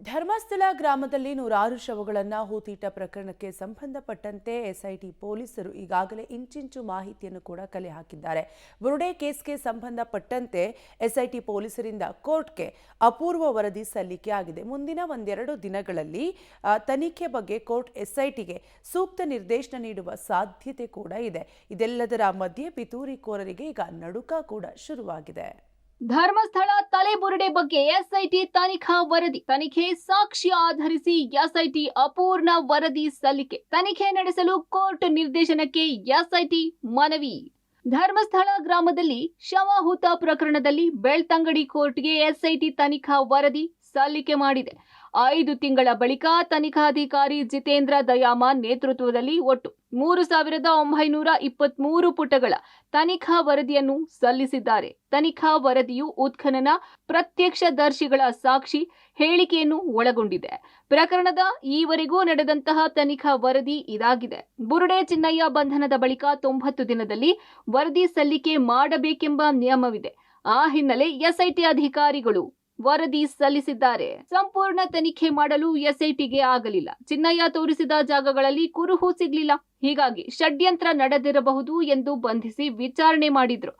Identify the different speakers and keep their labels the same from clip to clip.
Speaker 1: ಧರ್ಮಸ್ಥಳ ಗ್ರಾಮದಲ್ಲಿ ನೂರಾರು ಶವಗಳನ್ನು ಹೂತೀಟ ಪ್ರಕರಣಕ್ಕೆ ಸಂಬಂಧಪಟ್ಟಂತೆ ಎಸ್ಐಟಿ ಪೊಲೀಸರು ಈಗಾಗಲೇ ಇಂಚಿಂಚು ಮಾಹಿತಿಯನ್ನು ಕೂಡ ಕಲೆ ಹಾಕಿದ್ದಾರೆ. ಬುರುಡೆ ಕೇಸ್ಗೆ ಸಂಬಂಧಪಟ್ಟಂತೆ ಎಸ್ಐಟಿ ಪೊಲೀಸರಿಂದ ಕೋರ್ಟ್ಗೆ ಅಪೂರ್ವ ವರದಿ ಸಲ್ಲಿಕೆ ಆಗಿದೆ. ಮುಂದಿನ ಒಂದೆರಡು ದಿನಗಳಲ್ಲಿ ತನಿಖೆ ಬಗ್ಗೆ ಕೋರ್ಟ್ ಎಸ್ಐಟಿಗೆ ಸೂಕ್ತ ನಿರ್ದೇಶನ ನೀಡುವ ಸಾಧ್ಯತೆ ಕೂಡ ಇದೆ. ಇದೆಲ್ಲದರ ಮಧ್ಯೆ ಪಿತೂರಿಕೋರರಿಗೆ ಈಗ ನಡುಕ ಕೂಡ ಶುರುವಾಗಿದೆ.
Speaker 2: ಧರ್ಮಸ್ಥಳ ತಲೆಬುರುಡೆ ಬಗ್ಗೆ ಎಸ್ಐಟಿ ತನಿಖಾ ವರದಿ. ತನಿಖೆ ಸಾಕ್ಷಿ ಆಧರಿಸಿ ಎಸ್ಐಟಿ ಅಪೂರ್ಣ ವರದಿ ಸಲ್ಲಿಕೆ. ತನಿಖೆ ನಡೆಸಲು ಕೋರ್ಟ್ ನಿರ್ದೇಶನಕ್ಕೆ ಎಸ್ಐಟಿ ಮನವಿ. ಧರ್ಮಸ್ಥಳ ಗ್ರಾಮದಲ್ಲಿ ಶವ ಪ್ರಕರಣದಲ್ಲಿ ಬೆಳ್ತಂಗಡಿ ಕೋರ್ಟ್ಗೆ ಎಸ್ಐಟಿ ತನಿಖಾ ವರದಿ ಸಲ್ಲಿಕೆ ಮಾಡಿದೆ. 5 ತಿಂಗಳ ಬಳಿಕ ತನಿಖಾಧಿಕಾರಿ ಜಿತೇಂದ್ರ ದಯಾಮಾನ್ ನೇತೃತ್ವದಲ್ಲಿ ಒಟ್ಟು 3923 ಪುಟಗಳ ತನಿಖಾ ವರದಿಯನ್ನು ಸಲ್ಲಿಸಿದ್ದಾರೆ. ತನಿಖಾ ವರದಿಯು ಉತ್ಖನನ ಪ್ರತ್ಯಕ್ಷದರ್ಶಿಗಳ ಸಾಕ್ಷಿ ಹೇಳಿಕೆಯನ್ನು ಒಳಗೊಂಡಿದೆ. ಪ್ರಕರಣದ ಈವರೆಗೂ ನಡೆದಂತಹ ತನಿಖಾ ವರದಿ ಇದಾಗಿದೆ. ಬುರುಡೆ ಚಿನ್ನಯ್ಯ ಬಂಧನದ ಬಳಿಕ 90 ದಿನದಲ್ಲಿ ವರದಿ ಸಲ್ಲಿಕೆ ಮಾಡಬೇಕೆಂಬ ನಿಯಮವಿದೆ. ಆ ಹಿನ್ನೆಲೆ ಎಸ್ಐಟಿ ಅಧಿಕಾರಿಗಳು ವರದಿ ಸಲ್ಲಿಸಿದ್ದಾರೆ. ಸಂಪೂರ್ಣ ತನಿಖೆ ಮಾಡಲು ಎಸ್ಐಟಿಗೆ ಆಗಲಿಲ್ಲ. ಚಿನ್ನಯ್ಯ ತೋರಿಸಿದ ಜಾಗಗಳಲ್ಲಿ ಕುರುಹು ಸಿಗಲಿಲ್ಲ. ಹೀಗಾಗಿ ಷಡ್ಯಂತ್ರ ನಡೆದಿರಬಹುದು ಎಂದು ಬಂಧಿಸಿ ವಿಚಾರಣೆ ಮಾಡಿದ್ರು.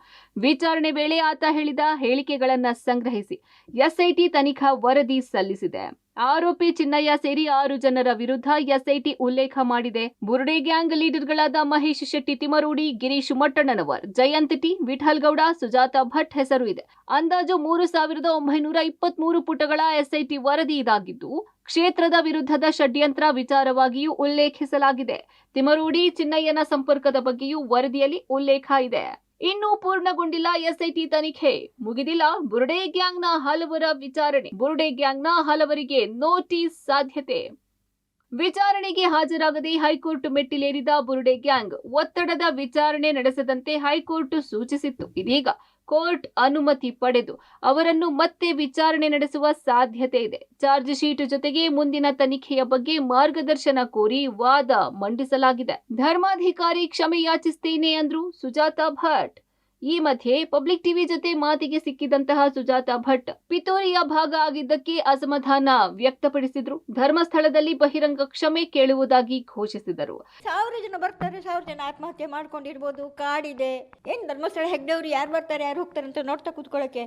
Speaker 2: ವಿಚಾರಣೆ ವೇಳೆ ಆತ ಹೇಳಿದ ಹೇಳಿಕೆಗಳನ್ನ ಸಂಗ್ರಹಿಸಿ ಎಸ್ಐಟಿ ತನಿಖಾ ವರದಿ ಸಲ್ಲಿಸಿದೆ. ಆರೋಪಿ ಚಿನ್ನಯ್ಯ ಸೇರಿ 6 ಜನರ ವಿರುದ್ಧ ಎಸ್ಐಟಿ ಉಲ್ಲೇಖ ಮಾಡಿದೆ. ಬುರುಡೆ ಗ್ಯಾಂಗ್ ಲೀಡರ್ಗಳಾದ ಮಹೇಶ್ ಶೆಟ್ಟಿ ತಿಮರೋಡಿ, ಗಿರೀಶ್ ಮಟ್ಟಣ್ಣನವರ್, ಜಯಂತ್ ಟಿ, ವಿಠಲ್ ಗೌಡ, ಸುಜಾತಾ ಭಟ್ ಹೆಸರು ಇದೆ. ಅಂದಾಜು 3923 ಪುಟಗಳ ಎಸ್ಐಟಿ ವರದಿ ಇದಾಗಿದ್ದು, ಕ್ಷೇತ್ರದ ವಿರುದ್ಧದ ಷಡ್ಯಂತ್ರ ವಿಚಾರವಾಗಿಯೂ ಉಲ್ಲೇಖಿಸಲಾಗಿದೆ. ತಿಮರೋಡಿ, ಚಿನ್ನಯ್ಯನ ಸಂಪರ್ಕದ ಬಗ್ಗೆಯೂ ವರದಿಯಲ್ಲಿ ಉಲ್ಲೇಖ ಇದೆ. ಇನ್ನೂ ಪೂರ್ಣಗೊಂಡಿಲ್ಲ ಎಸ್ಐಟಿ ತನಿಖೆ, ಮುಗಿದಿಲ್ಲ ಬುರುಡೆ ಗ್ಯಾಂಗ್ನ ಹಲವರ ವಿಚಾರಣೆ. ಬುರುಡೆ ಗ್ಯಾಂಗ್ನ ಹಲವರಿಗೆ ನೋಟಿಸ್ ಸಾಧ್ಯತೆ. ವಿಚಾರಣೆಗೆ ಹಾಜರಾಗದೆ ಹೈಕೋರ್ಟ್ ಮೆಟ್ಟಿಲೇರಿದ ಬುರುಡೆ ಗ್ಯಾಂಗ್ ಒತ್ತಡದ ವಿಚಾರಣೆ ನಡೆಸದಂತೆ ಹೈಕೋರ್ಟ್ ಸೂಚಿಸಿತ್ತು. ಇದೀಗ ಕೋರ್ಟ್ ಅನುಮತಿ ಪಡೆದು ಅವರನ್ನು ಮತ್ತೆ ವಿಚಾರಣೆ ನಡೆಸುವ ಸಾಧ್ಯತೆ ಇದೆ. ಚಾರ್ಜ್ ಶೀಟ್ ಜೊತೆಗೆ ಮುಂದಿನ ತನಿಖೆಯ ಬಗ್ಗೆ ಮಾರ್ಗದರ್ಶನ ಕೋರಿ ವಾದ ಮಂಡಿಸಲಾಗಿದೆ. ಧರ್ಮಾಧಿಕಾರಿ ಕ್ಷಮೆ ಯಾಚಿಸ್ತೇನೆ ಅಂದ್ರು ಸುಜಾತಾ ಭಟ್. ಈ ಮಧ್ಯೆ ಪಬ್ಲಿಕ್ ಟಿವಿ ಜೊತೆ ಮಾತಿಗೆ ಸಿಕ್ಕಿದಂತಹ ಸುಜಾತಾ ಭಟ್ ಪಿತೂರಿಯ ಭಾಗ ಆಗಿದ್ದಕ್ಕೆ ಅಸಮಾಧಾನ ವ್ಯಕ್ತಪಡಿಸಿದ್ರು. ಧರ್ಮಸ್ಥಳದಲ್ಲಿ ಬಹಿರಂಗ ಕ್ಷಮೆ ಕೇಳುವುದಾಗಿ ಘೋಷಿಸಿದರು.
Speaker 3: 1000 ಜನ ಬರ್ತಾರೆ, 1000 ಜನ ಆತ್ಮಹತ್ಯೆ ಮಾಡ್ಕೊಂಡಿರ್ಬೋದು. ಕಾಡಿದೆ, ಏನು ಧರ್ಮಸ್ಥಳ ಹೆಗ್ಡೆಯವರು ಯಾರು ಬರ್ತಾರೆ ಯಾರು ಹೋಗ್ತಾರೆ ಅಂತ ನೋಡ್ತಾ ಕೂತ್ಕೊಳ್ಳೋಕ್ಕೆ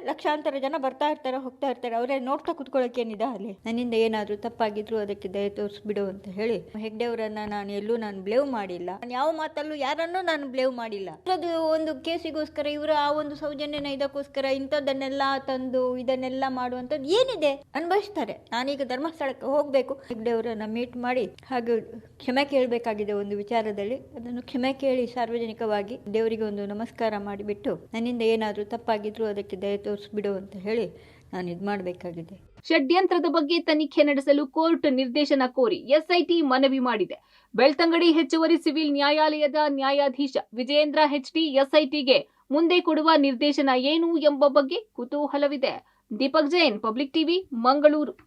Speaker 3: ಲಕ್ಷಾಂತರ ಜನ ಬರ್ತಾ ಇರ್ತಾರೆ ಹೋಗ್ತಾ ಇರ್ತಾರೆ. ಅವರೇ ನೋಡ್ತಾ ಕೂತ್ಕೊಳ್ಳೋಕೆ ಏನಿದೆ ಅಲ್ಲಿ. ನನ್ನಿಂದ ಏನಾದರೂ ತಪ್ಪಾಗಿದ್ರು ಅದಕ್ಕೆ ದಯ ತೋರಿಸ್ಬಿಡು ಅಂತ ಹೇಳಿ ಹೆಗ್ಡೆಯವರನ್ನ ನಾನು ಬ್ಲೇವ್ ಮಾಡಿಲ್ಲ. ನಾನು ಯಾವ ಮಾತಲ್ಲೂ ಯಾರನ್ನೂ ನಾನು ಬ್ಲೇವ್ ಮಾಡಿಲ್ಲ. ಅದು ಒಂದು ಕೇಸಿಗೋಸ್ಕರ ಇವರು ಆ ಒಂದು ಸೌಜನ್ಯನ ಇದಕ್ಕೋಸ್ಕರ ಇಂಥದ್ದನ್ನೆಲ್ಲ ತಂದು ಇದನ್ನೆಲ್ಲ ಮಾಡುವಂಥದ್ದು ಏನಿದೆ ಅನುಭವಿಸ್ತಾರೆ. ನಾನೀಗ ಧರ್ಮಸ್ಥಳಕ್ಕೆ ಹೋಗಬೇಕು, ಹೆಗ್ಡೆಯವರನ್ನ ಮೀಟ್ ಮಾಡಿ ಹಾಗೆ ಕ್ಷಮೆ ಕೇಳಬೇಕಾಗಿದೆ ಒಂದು ವಿಚಾರದಲ್ಲಿ. ಅದನ್ನು ಕ್ಷಮೆ ಕೇಳಿ ಸಾರ್ವಜನಿಕವಾಗಿ ದೇವರಿಗೆ ಒಂದು ನಮಸ್ಕಾರ ಮಾಡಿಬಿಟ್ಟು ನನ್ನಿಂದ ಏನಾದರೂ ತಪ್ಪಾಗಿದ್ರು ಅದಕ್ಕೆ ದಯ ತೋರಿಸ್ಬಿಡು ಅಂತ ಹೇಳಿ ನಾನು ಇದು ಮಾಡಬೇಕಾಗಿದೆ.
Speaker 2: ಷಡ್ಯಂತ್ರದ ಬಗ್ಗೆ ತನಿಖೆ ನಡೆಸಲು ಕೋರ್ಟ್ ನಿರ್ದೇಶನ ಕೋರಿ ಎಸ್ಐಟಿ ಮನವಿ ಮಾಡಿದೆ. ಬೆಳ್ತಂಗಡಿ ಹೆಚ್ಚುವರಿ ಸಿವಿಲ್ ನ್ಯಾಯಾಲಯದ ನ್ಯಾಯಾಧೀಶ ವಿಜಯೇಂದ್ರ ಹೆಚ್ಡಿ ಎಸ್ಐಟಿಗೆ ಮುಂದೆ ಕೊಡುವ ನಿರ್ದೇಶನ ಏನು ಎಂಬ ಬಗ್ಗೆ ಕುತೂಹಲವಿದೆ. Deepak Jain, Public TV, Mangaluru.